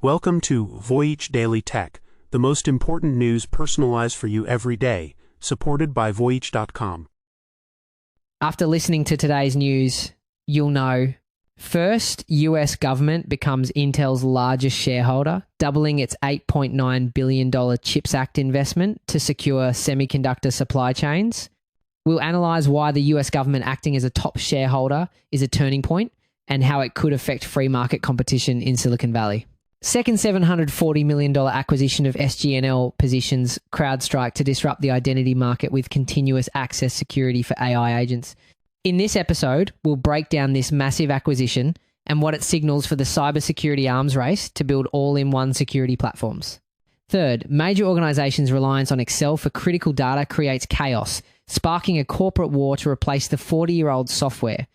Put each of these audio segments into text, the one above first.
Welcome to Voyage Daily Tech, the most important news personalized for you every day, supported by Voyage.com. After listening to today's news, you'll know, first, US government becomes Intel's largest shareholder, doubling its $8.9 billion CHIPS Act investment to secure semiconductor supply chains. We'll analyze why the US government acting as a top shareholder is a turning point and how it could affect free market competition in Silicon Valley. Second, $740 million acquisition of SGNL positions CrowdStrike to disrupt the identity market with continuous access security for AI agents. In this episode, we'll break down this massive acquisition and what it signals for the cybersecurity arms race to build all-in-one security platforms. Third, major organizations' reliance on Excel for critical data creates chaos, sparking a corporate war to replace the 40-year-old software.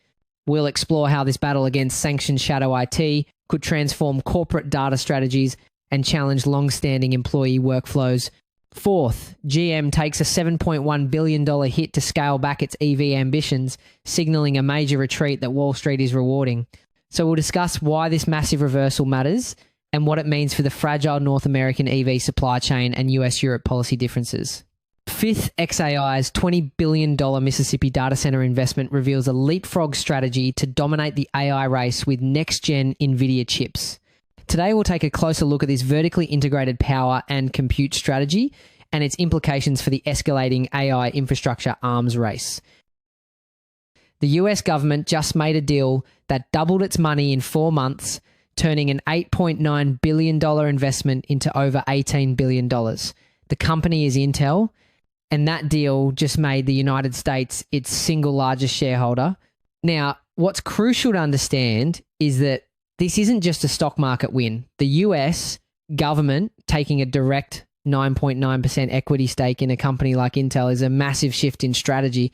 We'll explore how this battle against sanctioned shadow IT could transform corporate data strategies and challenge long-standing employee workflows. Fourth, GM takes a $7.1 billion hit to scale back its EV ambitions, signaling a major retreat that Wall Street is rewarding. So we'll discuss why this massive reversal matters and what it means for the fragile North American EV supply chain and US-Europe policy differences. Fifth, XAI's $20 billion Mississippi data center investment reveals a leapfrog strategy to dominate the AI race with next-gen Nvidia chips. Today, we'll take a closer look at this vertically integrated power and compute strategy and its implications for the escalating AI infrastructure arms race. The US government just made a deal that doubled its money in 4 months, turning an $8.9 billion investment into over $18 billion. The company is Intel, and that deal just made the United States its single largest shareholder. Now, what's crucial to understand is that this isn't just a stock market win. The US government taking a direct 9.9% equity stake in a company like Intel is a massive shift in strategy.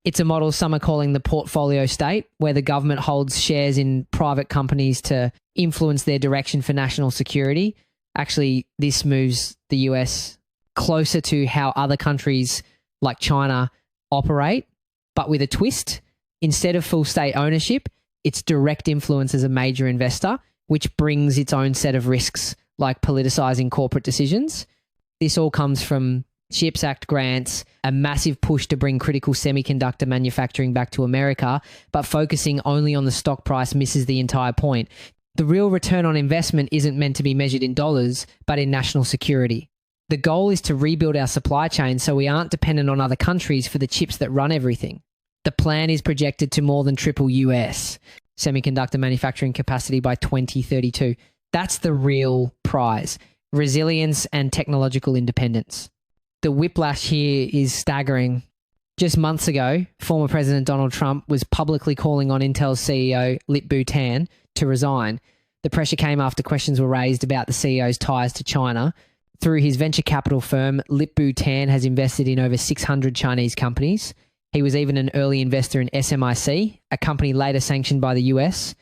It's a model some are calling the portfolio state, where the government holds shares in private companies to influence their direction for national security. Actually, this moves the US closer to how other countries like China operate, but with a twist. Instead of full state ownership, it's direct influence as a major investor, which brings its own set of risks like politicizing corporate decisions. This all comes from CHIPS Act grants, a massive push to bring critical semiconductor manufacturing back to America, but focusing only on the stock price misses the entire point. The real return on investment isn't meant to be measured in dollars, but in national security. The goal is to rebuild our supply chain so we aren't dependent on other countries for the chips that run everything. The plan is projected to more than triple US semiconductor manufacturing capacity by 2032. That's the real prize: resilience and technological independence. The whiplash here is staggering. Just months ago, former President Donald Trump was publicly calling on Intel's CEO, Lip-Bu Tan, to resign. The pressure came after questions were raised about the CEO's ties to China. Through his venture capital firm, Lip-Bu Tan has invested in over 600 Chinese companies. He was even an early investor in SMIC, a company later sanctioned by the US,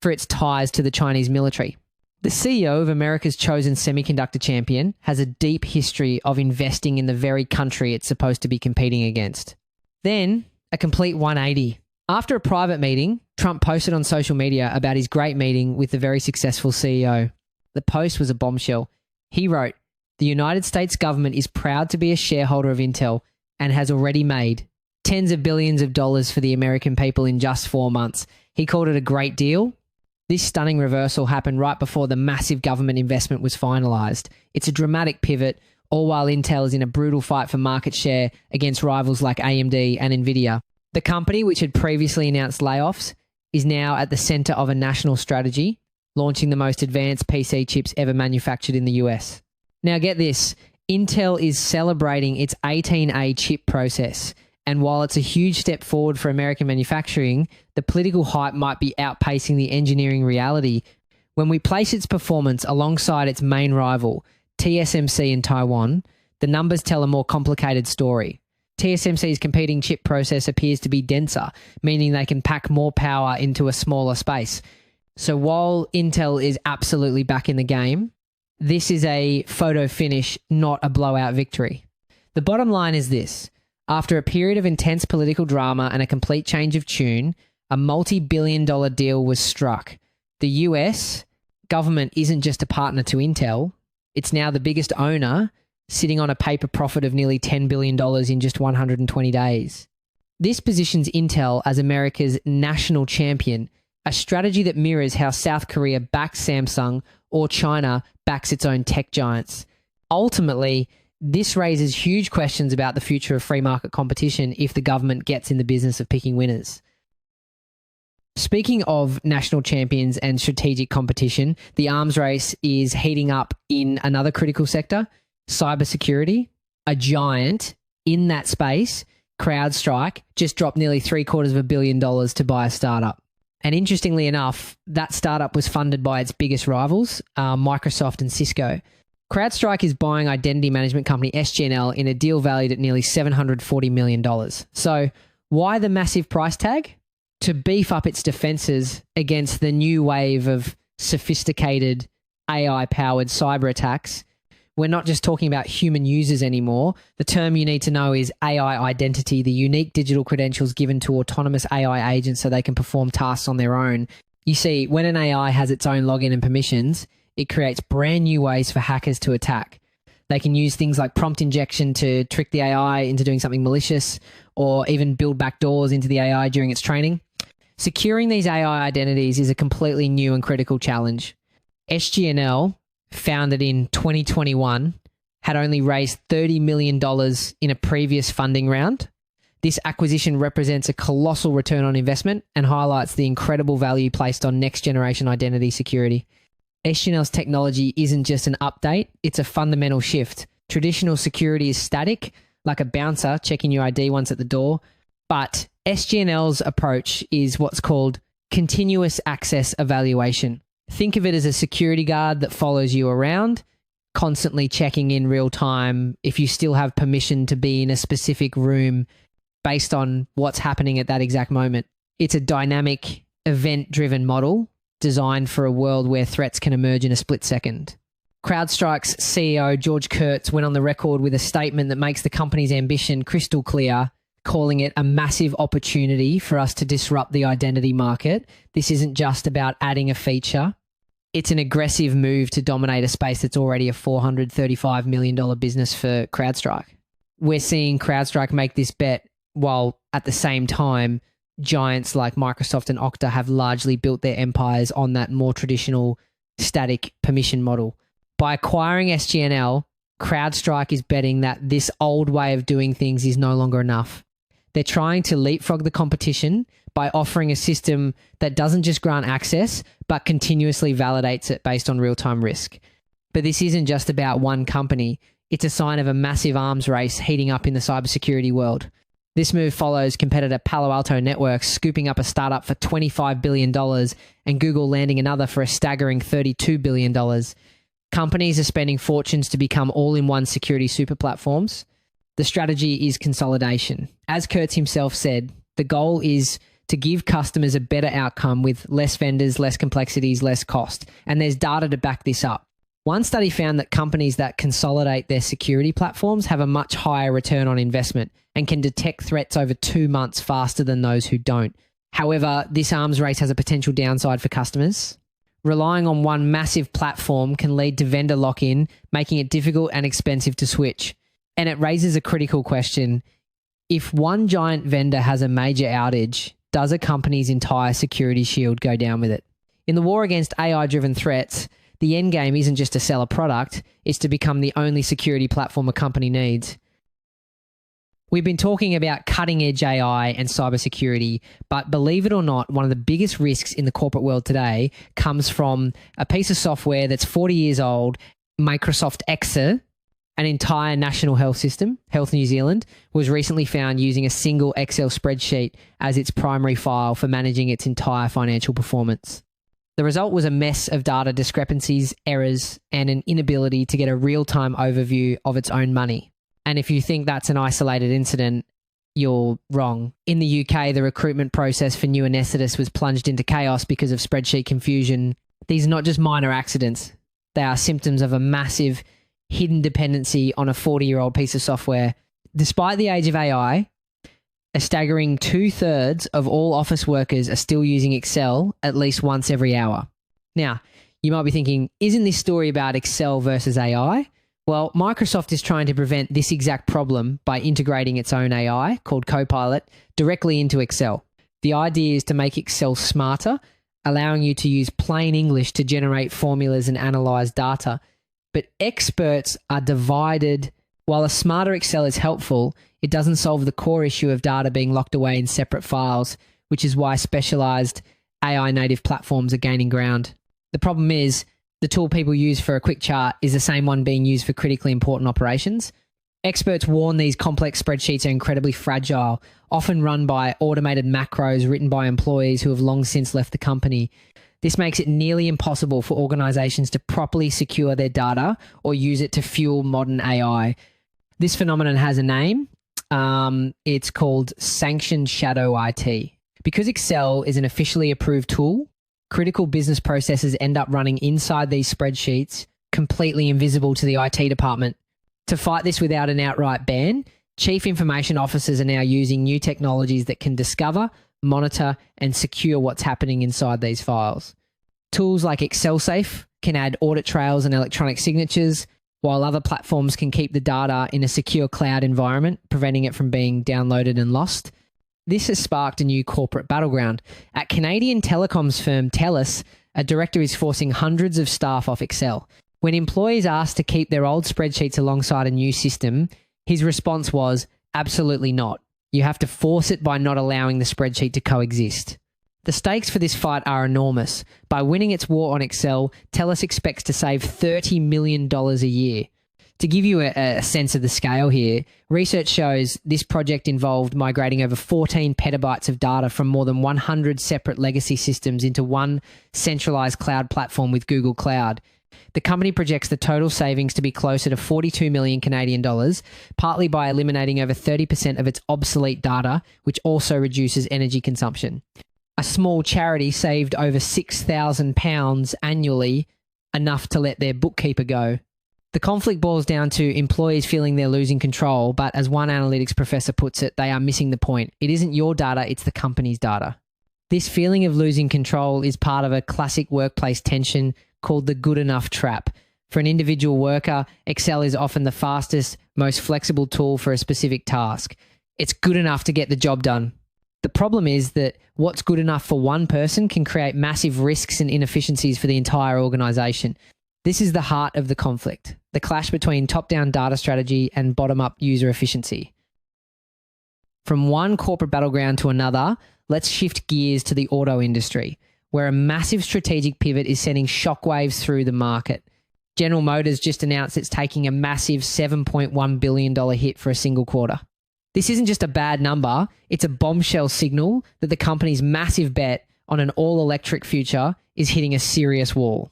for its ties to the Chinese military. The CEO of America's chosen semiconductor champion has a deep history of investing in the very country it's supposed to be competing against. Then, a complete 180. After a private meeting, Trump posted on social media about his great meeting with the very successful CEO. The post was a bombshell. He wrote, "The United States government is proud to be a shareholder of Intel and has already made tens of billions of dollars for the American people in just 4 months." He called it a great deal. This stunning reversal happened right before the massive government investment was finalized. It's a dramatic pivot, all while Intel is in a brutal fight for market share against rivals like AMD and Nvidia. The company, which had previously announced layoffs, is now at the center of a national strategy, launching the most advanced PC chips ever manufactured in the US. Now get this, Intel is celebrating its 18A chip process. And while it's a huge step forward for American manufacturing, the political hype might be outpacing the engineering reality. When we place its performance alongside its main rival, TSMC in Taiwan, the numbers tell a more complicated story. TSMC's competing chip process appears to be denser, meaning they can pack more power into a smaller space. So while Intel is absolutely back in the game, this is a photo finish, not a blowout victory. The bottom line is this. After a period of intense political drama and a complete change of tune, a multi-billion-dollar deal was struck. The US, government isn't just a partner to Intel, it's now the biggest owner, sitting on a paper profit of nearly $10 billion in just 120 days. This positions Intel as America's national champion, a strategy that mirrors how South Korea backs Samsung or China backs its own tech giants. Ultimately, this raises huge questions about the future of free market competition if the government gets in the business of picking winners. Speaking of national champions and strategic competition, the arms race is heating up in another critical sector, cybersecurity. A giant in that space, CrowdStrike, just dropped nearly $750 million to buy a startup. And interestingly enough, that startup was funded by its biggest rivals, Microsoft and Cisco. CrowdStrike is buying identity management company SGNL in a deal valued at nearly $740 million. So why the massive price tag? To beef up its defenses against the new wave of sophisticated AI-powered cyber attacks. We're not just talking about human users anymore. The term you need to know is AI identity, the unique digital credentials given to autonomous AI agents so they can perform tasks on their own. You see, when an AI has its own login and permissions, it creates brand new ways for hackers to attack. They can use things like prompt injection to trick the AI into doing something malicious, or even build backdoors into the AI during its training. Securing these AI identities is a completely new and critical challenge. SGNL, founded in 2021, had only raised $30 million in a previous funding round. This acquisition represents a colossal return on investment and highlights the incredible value placed on next-generation identity security. SGNL's technology isn't just an update, it's a fundamental shift. Traditional security is static, like a bouncer checking your ID once at the door, but SGNL's approach is what's called continuous access evaluation. Think of it as a security guard that follows you around, constantly checking in real time if you still have permission to be in a specific room based on what's happening at that exact moment. It's a dynamic, event-driven model designed for a world where threats can emerge in a split second. CrowdStrike's CEO, George Kurtz, went on the record with a statement that makes the company's ambition crystal clear, calling it a massive opportunity for us to disrupt the identity market. This isn't just about adding a feature. It's an aggressive move to dominate a space that's already a $435 million business for CrowdStrike. We're seeing CrowdStrike make this bet while at the same time, giants like Microsoft and Okta have largely built their empires on that more traditional static permission model. By acquiring SGNL, CrowdStrike is betting that this old way of doing things is no longer enough. They're trying to leapfrog the competition by offering a system that doesn't just grant access, but continuously validates it based on real-time risk. But this isn't just about one company. It's a sign of a massive arms race heating up in the cybersecurity world. This move follows competitor Palo Alto Networks scooping up a startup for $25 billion and Google landing another for a staggering $32 billion. Companies are spending fortunes to become all-in-one security super platforms. The strategy is consolidation. As Kurtz himself said, the goal is to give customers a better outcome with less vendors, less complexities, less cost. And there's data to back this up. One study found that companies that consolidate their security platforms have a much higher return on investment and can detect threats over 2 months faster than those who don't. However, this arms race has a potential downside for customers. Relying on one massive platform can lead to vendor lock-in, making it difficult and expensive to switch. And it raises a critical question. If one giant vendor has a major outage, does a company's entire security shield go down with it? In the war against AI-driven threats, the end game isn't just to sell a product, it's to become the only security platform a company needs. We've been talking about cutting-edge AI and cybersecurity, but believe it or not, one of the biggest risks in the corporate world today comes from a piece of software that's 40 years old, Microsoft Excel. An entire national health system, Health New Zealand, was recently found using a single Excel spreadsheet as its primary file for managing its entire financial performance. The result was a mess of data discrepancies, errors, and an inability to get a real-time overview of its own money. And if you think that's an isolated incident, you're wrong. In the UK, the recruitment process for new anaesthetists was plunged into chaos because of spreadsheet confusion. These are not just minor accidents. They are symptoms of a massive hidden dependency on a 40-year-old piece of software. Despite the age of AI, a staggering 2/3 of all office workers are still using Excel at least once every hour. Now, You might be thinking, isn't this story about Excel versus AI? Well, Microsoft is trying to prevent this exact problem by integrating its own AI, called Copilot, directly into Excel. The idea is to make Excel smarter, allowing you to use plain English to generate formulas and analyze data. But experts are divided. While a smarter Excel is helpful, it doesn't solve the core issue of data being locked away in separate files, which is why specialized AI native platforms are gaining ground. The problem is, the tool people use for a quick chart is the same one being used for critically important operations. Experts warn these complex spreadsheets are incredibly fragile, often run by automated macros written by employees who have long since left the company. This makes it nearly impossible for organizations to properly secure their data or use it to fuel modern AI. This phenomenon has a name. It's called sanctioned shadow IT. Because Excel is an officially approved tool, critical business processes end up running inside these spreadsheets, completely invisible to the IT department. To fight this without an outright ban, chief information officers are now using new technologies that can discover, monitor, and secure what's happening inside these files. Tools like Excel Safe can add audit trails and electronic signatures, while other platforms can keep the data in a secure cloud environment, preventing it from being downloaded and lost. This has sparked a new corporate battleground. At Canadian telecoms firm TELUS, a director is forcing hundreds of staff off Excel. When employees asked to keep their old spreadsheets alongside a new system, his response was, absolutely not. You have to force it by not allowing the spreadsheet to coexist. The stakes for this fight are enormous. By winning its war on Excel, TELUS expects to save $30 million a year. To give you a sense of the scale here, research shows this project involved migrating over 14 petabytes of data from more than 100 separate legacy systems into one centralized cloud platform with Google Cloud. The company projects the total savings to be closer to 42 million Canadian dollars, partly by eliminating over 30% of its obsolete data, which also reduces energy consumption. A small charity saved over £6,000 annually, enough to let their bookkeeper go. The conflict boils down to employees feeling they're losing control, but as one analytics professor puts it, they are missing the point. It isn't your data, it's the company's data. This feeling of losing control is part of a classic workplace tension called the good enough trap. For an individual worker, Excel is often the fastest, most flexible tool for a specific task. It's good enough to get the job done. The problem is that what's good enough for one person can create massive risks and inefficiencies for the entire organization. This is the heart of the conflict, the clash between top-down data strategy and bottom-up user efficiency. From one corporate battleground to another, let's shift gears to the auto industry, where a massive strategic pivot is sending shockwaves through the market. General Motors just announced it's taking a massive $7.1 billion hit for a single quarter. This isn't just a bad number, it's a bombshell signal that the company's massive bet on an all-electric future is hitting a serious wall.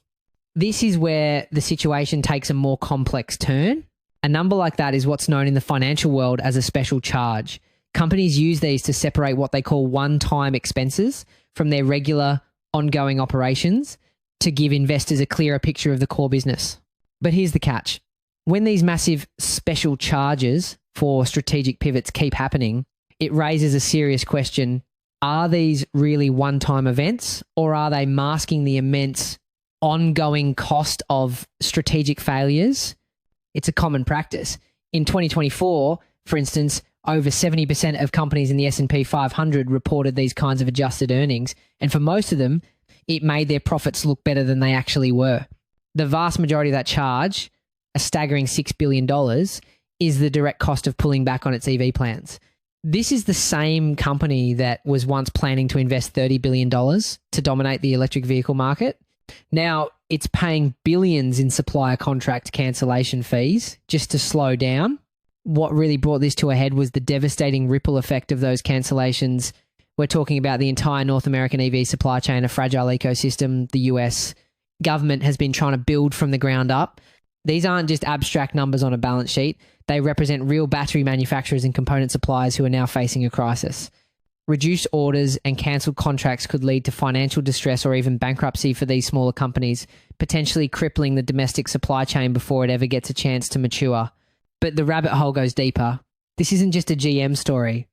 This is where the situation takes a more complex turn. A number like that is what's known in the financial world as a special charge. Companies use these to separate what they call one-time expenses from their regular, ongoing operations to give investors a clearer picture of the core business. But here's the catch. When these massive special charges for strategic pivots keep happening, it raises a serious question. Are these really one-time events, or are they masking the immense ongoing cost of strategic failures? It's a common practice. In 2024, for instance, over 70% of companies in the S&P 500 reported these kinds of adjusted earnings, and for most of them, it made their profits look better than they actually were. The vast majority of that charge, a staggering $6 billion, is the direct cost of pulling back on its EV plans. This is the same company that was once planning to invest $30 billion to dominate the electric vehicle market. Now it's paying billions in supplier contract cancellation fees just to slow down. What really brought this to a head was the devastating ripple effect of those cancellations. We're talking about the entire North American EV supply chain, a fragile ecosystem. The US government has been trying to build from the ground up. These aren't just abstract numbers on a balance sheet. They represent real battery manufacturers and component suppliers who are now facing a crisis. Reduced orders and cancelled contracts could lead to financial distress or even bankruptcy for these smaller companies, potentially crippling the domestic supply chain before it ever gets a chance to mature. But the rabbit hole goes deeper. This isn't just a GM story.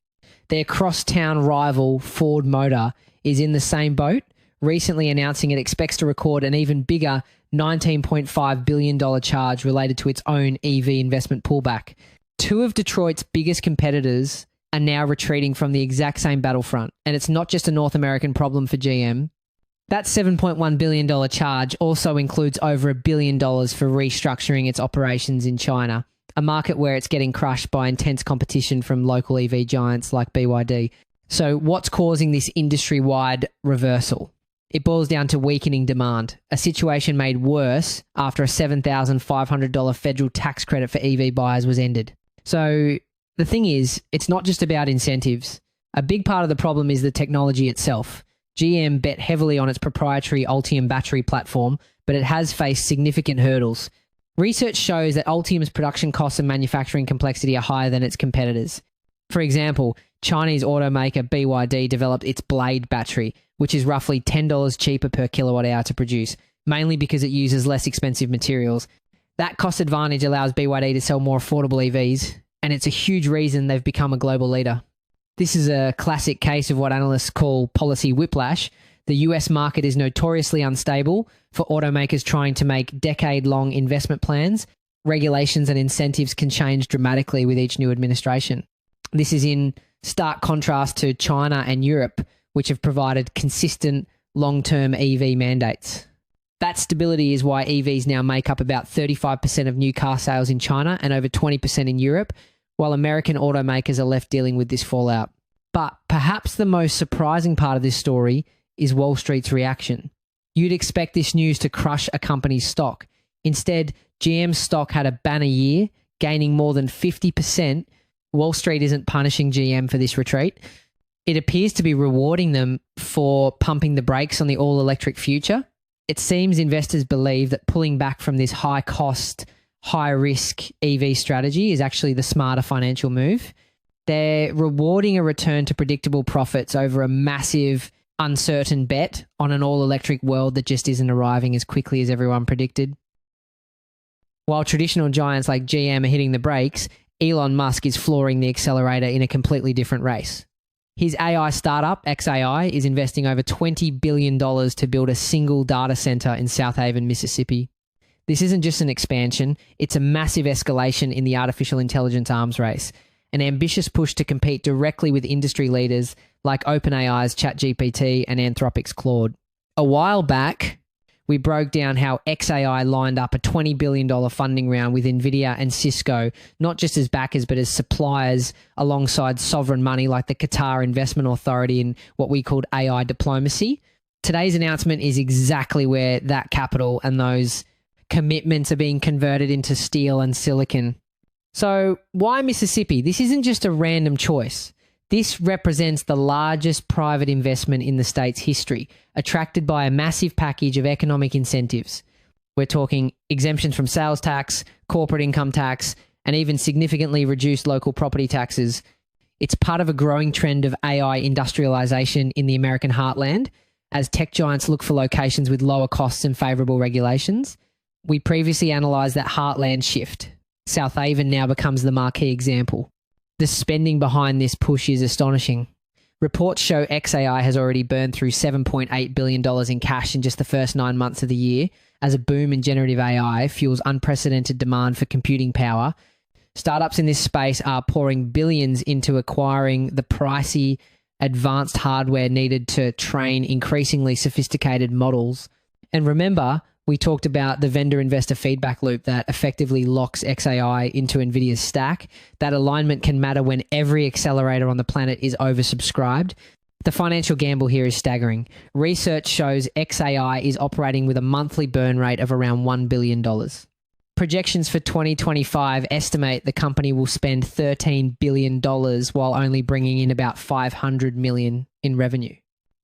Their crosstown rival, Ford Motor, is in the same boat, recently announcing it expects to record an even bigger $19.5 billion charge related to its own EV investment pullback. Two of Detroit's biggest competitors are now retreating from the exact same battlefront, and it's not just a North American problem for GM. That $7.1 billion charge also includes over $1 billion for restructuring its operations in China, a market where it's getting crushed by intense competition from local EV giants like BYD. So what's causing this industry-wide reversal? It boils down to weakening demand, a situation made worse after a $7,500 federal tax credit for EV buyers was ended. So the thing is, it's not just about incentives. A big part of the problem is the technology itself. GM bet heavily on its proprietary Ultium battery platform, but it has faced significant hurdles. Research shows that Ultium's production costs and manufacturing complexity are higher than its competitors. For example, Chinese automaker BYD developed its Blade battery, which is roughly $10 cheaper per kilowatt hour to produce, mainly because it uses less expensive materials. That cost advantage allows BYD to sell more affordable EVs, and it's a huge reason they've become a global leader. This is a classic case of what analysts call policy whiplash. The US market is notoriously unstable for automakers trying to make decade-long investment plans. Regulations and incentives can change dramatically with each new administration. This is in stark contrast to China and Europe, which have provided consistent long-term EV mandates. That stability is why EVs now make up about 35% of new car sales in China and over 20% in Europe, while American automakers are left dealing with this fallout. But perhaps the most surprising part of this story is Wall Street's reaction. You'd expect this news to crush a company's stock. Instead, GM's stock had a banner year, gaining more than 50%. Wall Street isn't punishing GM for this retreat. It appears to be rewarding them for pumping the brakes on the all-electric future. It seems investors believe that pulling back from this high-cost, high-risk EV strategy is actually the smarter financial move. They're rewarding a return to predictable profits over a massive, uncertain bet on an all-electric world that just isn't arriving as quickly as everyone predicted. While traditional giants like GM are hitting the brakes, Elon Musk is flooring the accelerator in a completely different race. His AI startup, XAI, is investing over $20 billion to build a single data center in South Haven, Mississippi. This isn't just an expansion, it's a massive escalation in the artificial intelligence arms race, an ambitious push to compete directly with industry leaders like OpenAI's ChatGPT and Anthropic's Claude. A while back, we broke down how XAI lined up a $20 billion funding round with Nvidia and Cisco, not just as backers, but as suppliers alongside sovereign money like the Qatar Investment Authority in what we called AI diplomacy. Today's announcement is exactly where that capital and those commitments are being converted into steel and silicon. So why Mississippi? This isn't just a random choice. This represents the largest private investment in the state's history, attracted by a massive package of economic incentives. We're talking exemptions from sales tax, corporate income tax, and even significantly reduced local property taxes. It's part of a growing trend of AI industrialization in the American heartland, as tech giants look for locations with lower costs and favorable regulations. We previously analyzed that heartland shift. South Haven now becomes the marquee example. The spending behind this push is astonishing. Reports show XAI has already burned through $7.8 billion in cash in just the first 9 months of the year, as a boom in generative AI fuels unprecedented demand for computing power. Startups in this space are pouring billions into acquiring the pricey, advanced hardware needed to train increasingly sophisticated models. And remember, we talked about the vendor-investor feedback loop that effectively locks XAI into Nvidia's stack. That alignment can matter when every accelerator on the planet is oversubscribed. The financial gamble here is staggering. Research shows XAI is operating with a monthly burn rate of around $1 billion. Projections for 2025 estimate the company will spend $13 billion while only bringing in about $500 million in revenue.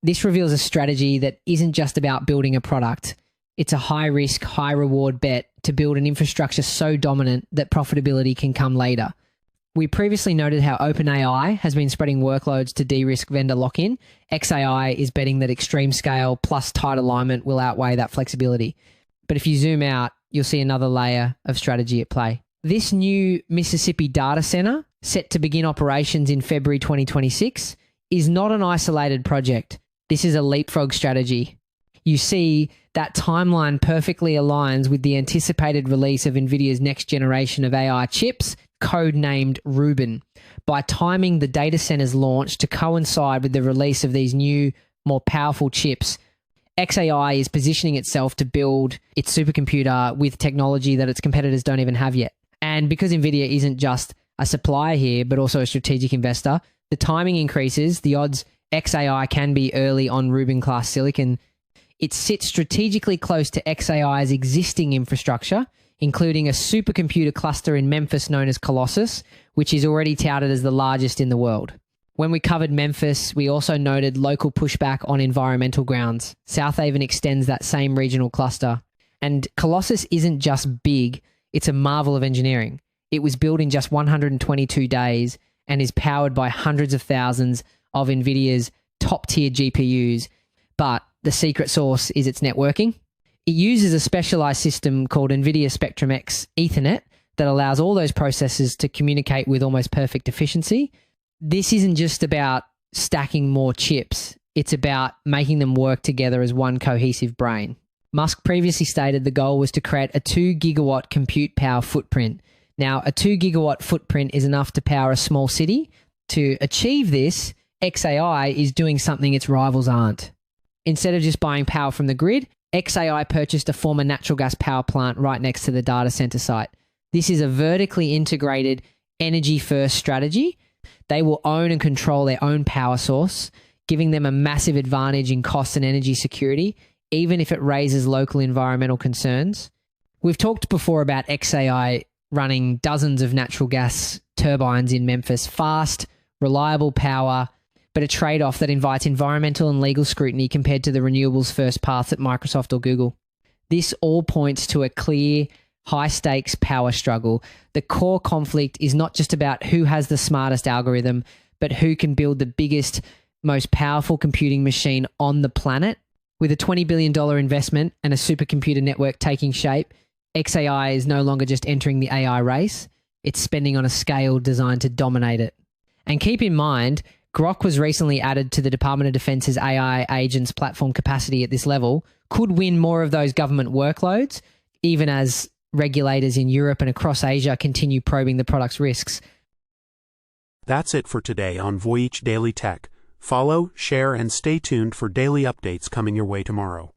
This reveals a strategy that isn't just about building a product. It's a high-risk, high-reward bet to build an infrastructure so dominant that profitability can come later. We previously noted how OpenAI has been spreading workloads to de-risk vendor lock-in. XAI is betting that extreme scale plus tight alignment will outweigh that flexibility. But if you zoom out, you'll see another layer of strategy at play. This new Mississippi data center, set to begin operations in February 2026, is not an isolated project. This is a leapfrog strategy. you see that timeline perfectly aligns with the anticipated release of Nvidia's next generation of AI chips, codenamed Rubin. By timing the data center's launch to coincide with the release of these new, more powerful chips, XAI is positioning itself to build its supercomputer with technology that its competitors don't even have yet. And because Nvidia isn't just a supplier here, but also a strategic investor, the timing increases the odds XAI can be early on Rubin-class silicon. It sits strategically close to XAI's existing infrastructure, including a supercomputer cluster in Memphis known as Colossus, which is already touted as the largest in the world. When we covered Memphis, we also noted local pushback on environmental grounds. Southaven extends that same regional cluster. And Colossus isn't just big, it's a marvel of engineering. It was built in just 122 days and is powered by hundreds of thousands of Nvidia's top-tier GPUs, but the secret sauce is its networking. It uses a specialized system called Nvidia Spectrum-X Ethernet that allows all those processors to communicate with almost perfect efficiency. This isn't just about stacking more chips. It's about making them work together as one cohesive brain. Musk previously stated the goal was to create a 2 gigawatt compute power footprint. Now, a 2 gigawatt footprint is enough to power a small city. To achieve this, XAI is doing something its rivals aren't. Instead of just buying power from the grid, XAI purchased a former natural gas power plant right next to the data center site. This is a vertically integrated energy-first strategy. They will own and control their own power source, giving them a massive advantage in cost and energy security, even if it raises local environmental concerns. We've talked before about XAI running dozens of natural gas turbines in Memphis, fast, reliable power, but a trade-off that invites environmental and legal scrutiny compared to the renewables first paths at Microsoft or Google. This all points to a clear, high-stakes power struggle. The core conflict is not just about who has the smartest algorithm, but who can build the biggest, most powerful computing machine on the planet. With a $20 billion investment and a supercomputer network taking shape, XAI is no longer just entering the AI race. It's spending on a scale designed to dominate it. And keep in mind, Gov't was recently added to the Department of Defense's AI agents platform capacity at this level, could win more of those government workloads, even as regulators in Europe and across Asia continue probing the product's risks. That's it for today on Voyage Daily Tech. Follow, share, and stay tuned for daily updates coming your way tomorrow.